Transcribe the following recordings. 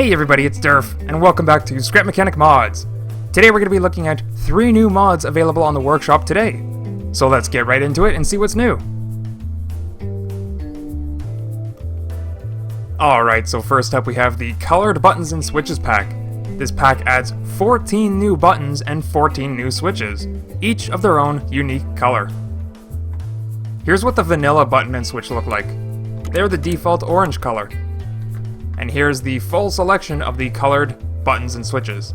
Hey everybody, it's Durf, and welcome back to Scrap Mechanic Mods. Today we're going to be looking at 3 new mods available on the workshop today. So let's get right into it and see what's new. Alright, so first up we have the Colored Buttons and Switches pack. This pack adds 14 new buttons and 14 new switches, each of their own unique color. Here's what the vanilla button and switch look like. They're the default orange color. And here's the full selection of the colored buttons and switches.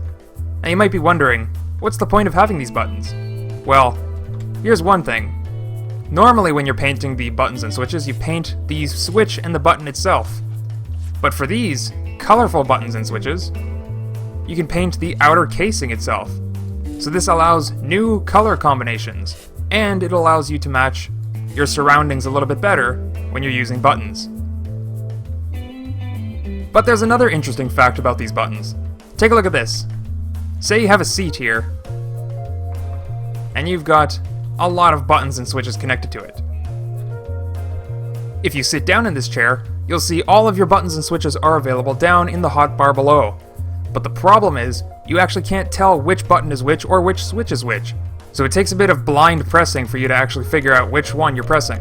Now you might be wondering, what's the point of having these buttons? Well, here's one thing. Normally when you're painting the buttons and switches, you paint the switch and the button itself. But for these colorful buttons and switches, you can paint the outer casing itself. So this allows new color combinations, and it allows you to match your surroundings a little bit better when you're using buttons. But there's another interesting fact about these buttons. Take a look at this. Say you have a seat here, and you've got a lot of buttons and switches connected to it. If you sit down in this chair, you'll see all of your buttons and switches are available down in the hotbar below. But the problem is, you actually can't tell which button is which or which switch is which. So it takes a bit of blind pressing for you to actually figure out which one you're pressing.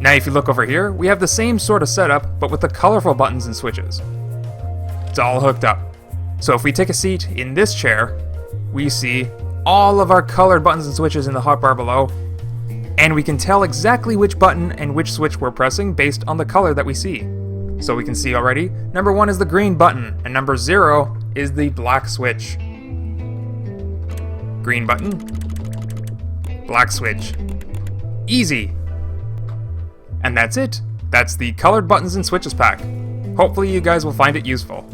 Now if you look over here, we have the same sort of setup, but with the colorful buttons and switches. It's all hooked up. So if we take a seat in this chair, we see all of our colored buttons and switches in the hotbar below, and we can tell exactly which button and which switch we're pressing based on the color that we see. So we can see already, number 1 is the green button, and number 0 is the black switch. Green button, black switch. Easy! And that's it. That's the Colored Buttons and Switches pack. Hopefully you guys will find it useful.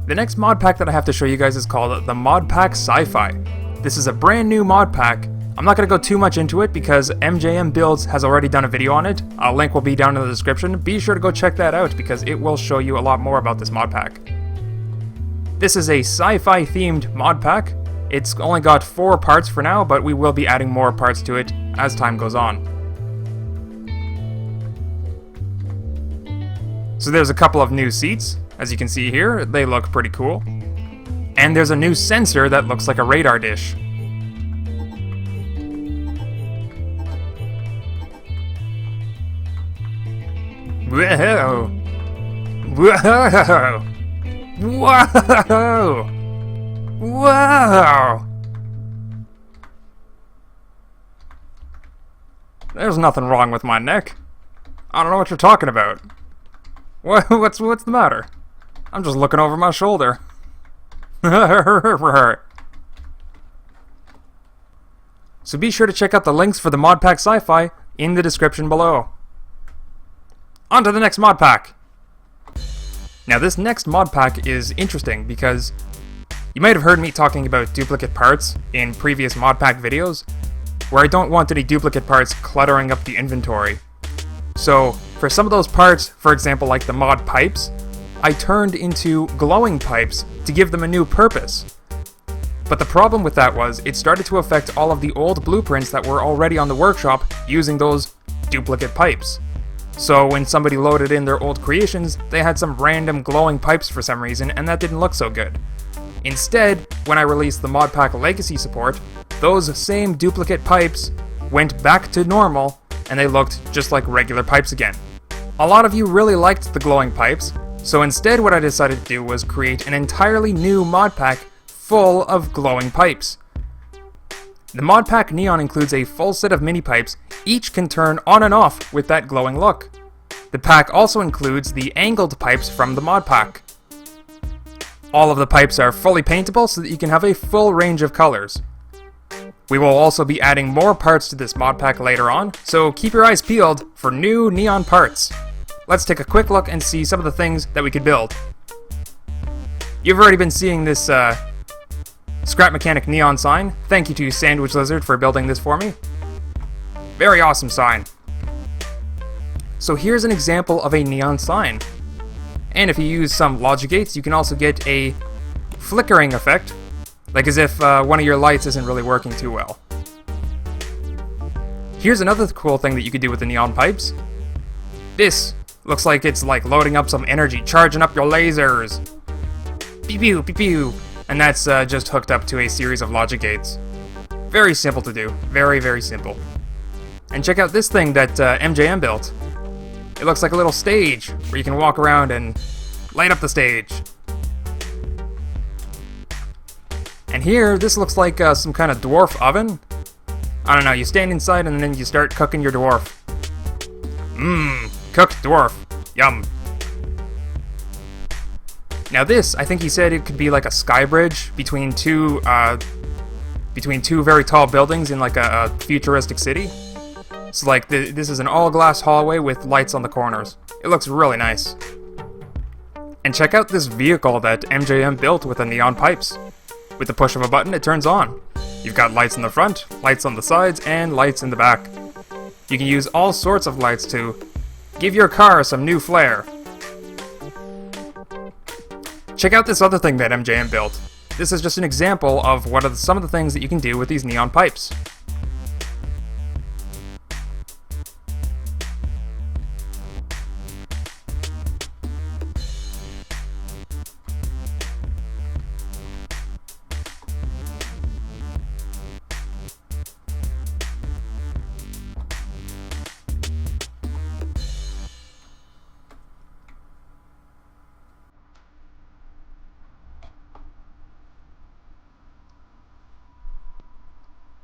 The next mod pack that I have to show you guys is called the Modpack Scifi. This is a brand new mod pack. I'm not going to go too much into it because MJM Builds has already done a video on it. A link will be down in the description. Be sure to go check that out because it will show you a lot more about this mod pack. This is a sci-fi themed mod pack. It's only got 4 parts for now, but we will be adding more parts to it as time goes on. So there's a couple of new seats. As you can see here, they look pretty cool. And there's a new sensor that looks like a radar dish. Whoa! Whoa! Whoa! Whoa! There's nothing wrong with my neck. I don't know what you're talking about. What's the matter? I'm just looking over my shoulder. So be sure to check out the links for the Modpack Sci-Fi in the description below. On to the next mod pack. Now this next mod pack is interesting because you might have heard me talking about duplicate parts in previous mod pack videos, where I don't want any duplicate parts cluttering up the inventory. So for some of those parts, for example like the mod pipes, I turned into glowing pipes to give them a new purpose. But the problem with that was it started to affect all of the old blueprints that were already on the workshop using those duplicate pipes. So when somebody loaded in their old creations, they had some random glowing pipes for some reason, and that didn't look so good. Instead, when I released the Modpack Legacy support, those same duplicate pipes went back to normal, and they looked just like regular pipes again. A lot of you really liked the glowing pipes, so instead what I decided to do was create an entirely new mod pack full of glowing pipes. The Modpack Neon includes a full set of mini pipes, each can turn on and off with that glowing look. The pack also includes the angled pipes from the mod pack. All of the pipes are fully paintable so that you can have a full range of colors. We will also be adding more parts to this mod pack later on, so keep your eyes peeled for new neon parts. Let's take a quick look and see some of the things that we could build. You've already been seeing this Scrap Mechanic neon sign. Thank you to Sandwich Lizard for building this for me. Very awesome sign. So here's an example of a neon sign. And if you use some logic gates, you can also get a flickering effect, like as if one of your lights isn't really working too well. Here's another cool thing that you could do with the neon pipes. This looks like it's like loading up some energy, charging up your lasers. Pew pew pew pew. And that's just hooked up to a series of logic gates. Very simple to do. Very, very simple. And check out this thing that MJM built. It looks like a little stage where you can walk around and light up the stage. And here, this looks like some kind of dwarf oven. I don't know, you stand inside and then you start cooking your dwarf. Mmm, cooked dwarf. Yum. Now this, I think he said it could be like a sky bridge between two very tall buildings in like a futuristic city. So like, this is an all-glass hallway with lights on the corners. It looks really nice. And check out this vehicle that MJM built with the neon pipes. With the push of a button, it turns on. You've got lights in the front, lights on the sides, and lights in the back. You can use all sorts of lights to give your car some new flair. Check out this other thing that MJM built. This is just an example of what are some of the things that you can do with these neon pipes.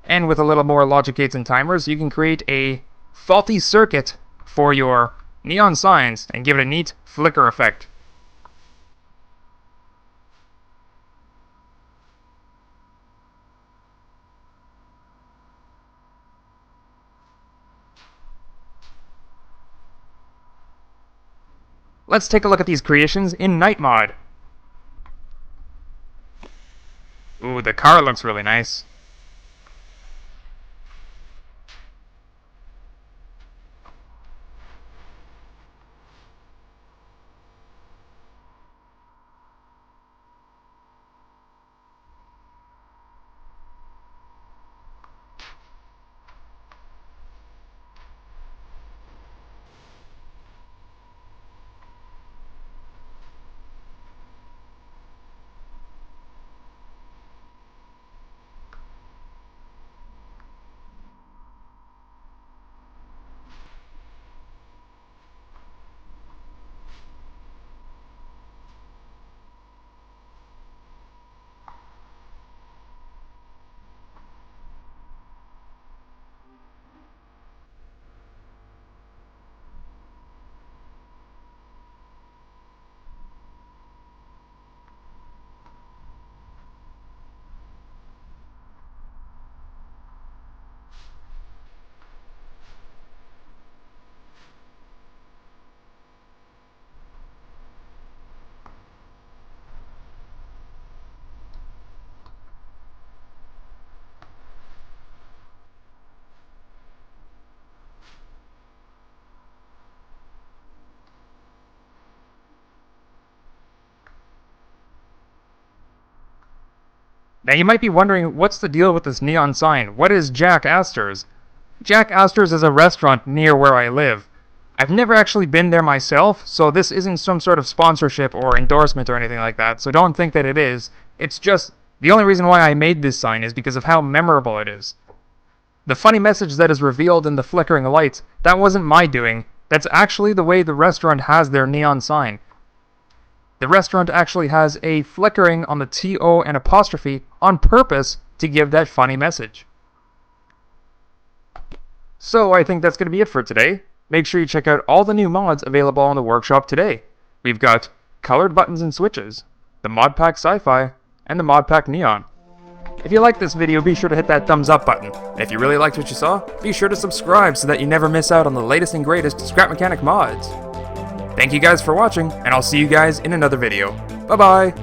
And with a little more logic gates and timers, you can create a faulty circuit for your neon signs and give it a neat flicker effect. Let's take a look at these creations in Night Mod. Ooh, the car looks really nice. Now you might be wondering, what's the deal with this neon sign? What is Jack Astor's? Jack Astor's is a restaurant near where I live. I've never actually been there myself, so this isn't some sort of sponsorship or endorsement or anything like that, so don't think that it is. It's just, the only reason why I made this sign is because of how memorable it is. The funny message that is revealed in the flickering lights, that wasn't my doing. That's actually the way the restaurant has their neon sign. The restaurant actually has a flickering on the T-O and apostrophe on purpose to give that funny message. So I think that's going to be it for today. Make sure you check out all the new mods available on the workshop today. We've got colored buttons and switches, the Modpack Sci-Fi, and the Modpack Neon. If you liked this video, be sure to hit that thumbs up button. And if you really liked what you saw, be sure to subscribe so that you never miss out on the latest and greatest Scrap Mechanic mods. Thank you guys for watching, and I'll see you guys in another video. Bye-bye!